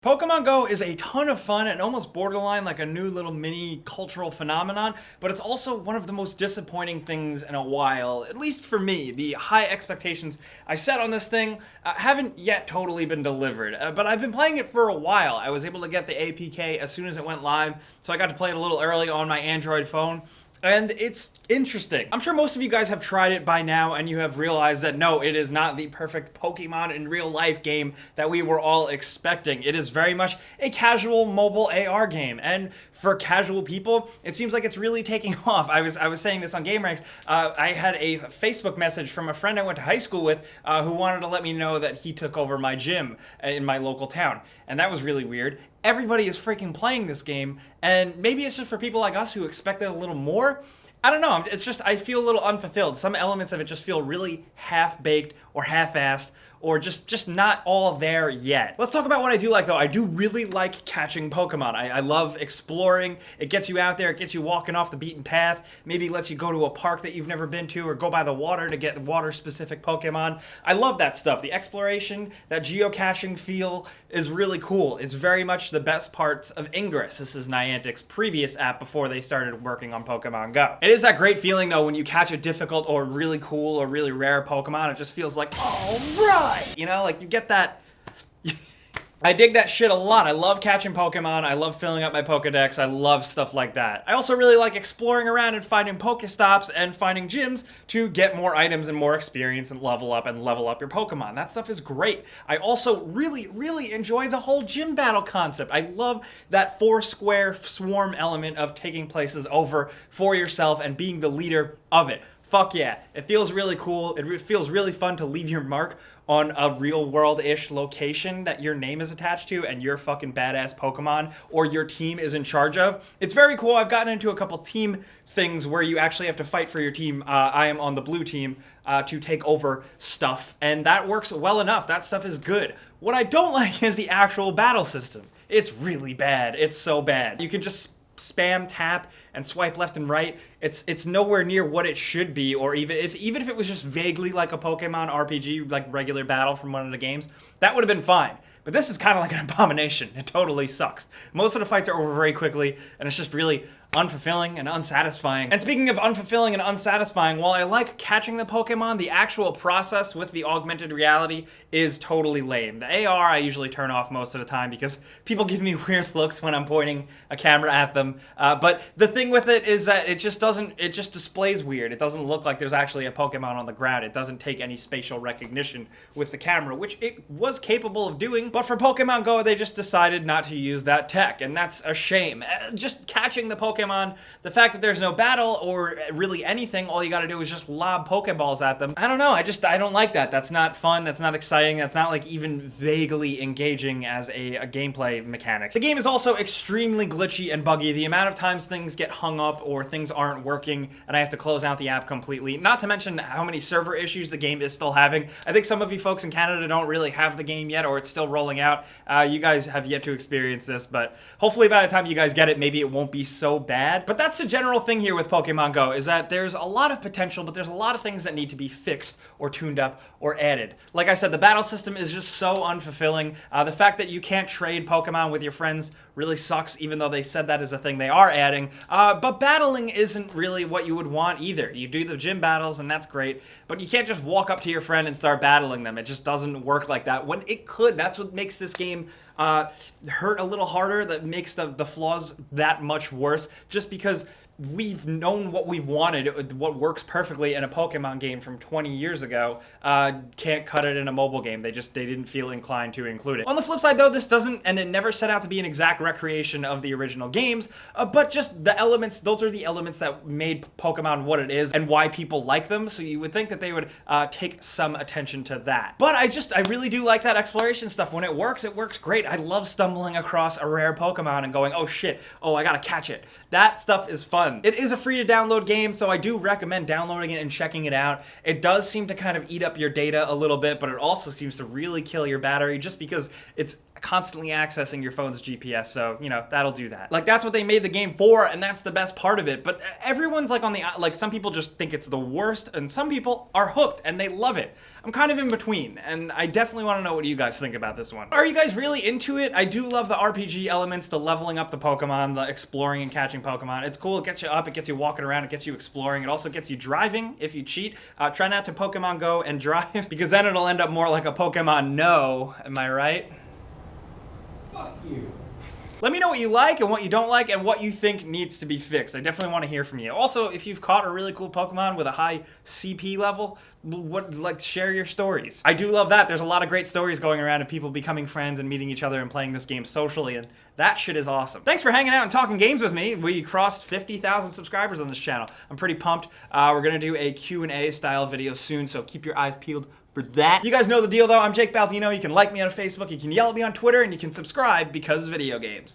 Pokemon Go is a ton of fun and almost borderline like a new little mini cultural phenomenon, but it's also one of the most disappointing things in a while, at least for me. The high expectations I set on this thing haven't yet totally been delivered, but I've been playing it for a while. I was able to get the APK as soon as it went live, so I got to play it a little early on my Android phone. And it's interesting. I'm sure most of you guys have tried it by now and you have realized that no, it is not the perfect Pokemon in real life game that we were all expecting. It is very much a casual mobile AR game. And for casual people, it seems like it's really taking off. I was saying this on GameRanks. I had a Facebook message from a friend I went to high school with who wanted to let me know that he took over my gym in my local town. And that was really weird. Everybody is freaking playing this game, and maybe it's just for people like us who expected a little more. I don't know, it's just, I feel a little unfulfilled. Some elements of it just feel really half-baked or half-assed, or just not all there yet. Let's talk about what I do like, though. I do really like catching Pokemon. I love exploring. It gets you out there, it gets you walking off the beaten path, maybe lets you go to a park that you've never been to, or go by the water to get water-specific Pokemon. I love that stuff. The exploration, that geocaching feel is really cool. It's very much the best parts of Ingress. This is Niantic's previous app before they started working on Pokemon Go. It is that great feeling, though, when you catch a difficult or really cool or really rare Pokemon. It just feels like, all right! You know, like you get that. I dig that shit a lot. I love catching Pokemon. I love filling up my Pokedex. I love stuff like that. I also really like exploring around and finding Pokestops and finding gyms to get more items and more experience and level up your Pokemon. That stuff is great. I also really enjoy the whole gym battle concept. I love that four-square swarm element of taking places over for yourself and being the leader of it. Fuck yeah. It feels really cool. It feels really fun to leave your mark on a real-world-ish location that your name is attached to and your fucking badass Pokemon or your team is in charge of. It's very cool. I've gotten into a couple team things where you actually have to fight for your team. I am on the blue team to take over stuff, and that works well enough. That stuff is good. What I don't like is the actual battle system. It's really bad. It's so bad. You can just spam, tap, and swipe left and right. It's nowhere near what it should be, or even if it was just vaguely like a Pokemon RPG, like regular battle from one of the games, that would have been fine. But this is kind of like an abomination. It totally sucks. Most of the fights are over very quickly, and it's just really unfulfilling and unsatisfying. And speaking of unfulfilling and unsatisfying, while I like catching the Pokemon, the actual process with the augmented reality is totally lame. The AR I usually turn off most of the time because people give me weird looks when I'm pointing a camera at them. But the thing with it is that it just displays weird. It doesn't look like there's actually a Pokemon on the ground. It doesn't take any spatial recognition with the camera, which it was capable of doing. But for Pokemon Go, they just decided not to use that tech, and that's a shame. Just catching the Pokemon, the fact that there's no battle or really anything, all you gotta do is just lob Pokeballs at them. I don't know, I don't like that. That's not fun, that's not exciting, that's not like even vaguely engaging as a gameplay mechanic. The game is also extremely glitchy and buggy. The amount of times things get hung up or things aren't working and I have to close out the app completely, not to mention how many server issues the game is still having. I think some of you folks in Canada don't really have the game yet, or it's still rolling out. You guys have yet to experience this, but hopefully by the time you guys get it, maybe it won't be so bad. But that's the general thing here with Pokemon Go, is that there's a lot of potential, but there's a lot of things that need to be fixed or tuned up or added. Like I said, the battle system is just so unfulfilling. The fact that you can't trade Pokemon with your friends really sucks, even though they said that is a thing they are adding. But battling isn't really what you would want either. You do the gym battles, and that's great, but you can't just walk up to your friend and start battling them. It just doesn't work like that, when it could. That's what makes this game hurt a little harder, that makes the flaws that much worse, just because we've known what we've wanted, what works perfectly in a Pokemon game from 20 years ago, can't cut it in a mobile game. They didn't feel inclined to include it. On the flip side, though, this doesn't, and it never set out to be an exact recreation of the original games, but just the elements, those are the elements that made Pokemon what it is and why people like them, so you would think that they would take some attention to that. But I really do like that exploration stuff. When it works great. I love stumbling across a rare Pokemon and going, oh shit, oh I gotta catch it. That stuff is fun. It is a free to download game, so I do recommend downloading it and checking it out. It does seem to kind of eat up your data a little bit, but it also seems to really kill your battery just because it's constantly accessing your phone's GPS, so, you know, that'll do that. Like, that's what they made the game for, and that's the best part of it. But everyone's like on the, like, some people just think it's the worst, and some people are hooked, and they love it. I'm kind of in between, and I definitely want to know what you guys think about this one. Are you guys really into it? I do love the RPG elements, the leveling up the Pokemon, the exploring and catching Pokemon. It's cool, it gets you up, it gets you walking around, it gets you exploring, it also gets you driving if you cheat. Try not to Pokemon Go and drive, because then it'll end up more like a Pokemon No, am I right? Fuck you. Let me know what you like and what you don't like and what you think needs to be fixed. I definitely want to hear from you. Also, if you've caught a really cool Pokemon with a high CP level, share your stories. I do love that. There's a lot of great stories going around of people becoming friends and meeting each other and playing this game socially, and that shit is awesome. Thanks for hanging out and talking games with me. We crossed 50,000 subscribers on this channel. I'm pretty pumped. We're gonna do a Q&A style video soon, so keep your eyes peeled for that. You guys know the deal though. I'm Jake Baldino. You can like me on Facebook, you can yell at me on Twitter, and you can subscribe because video games.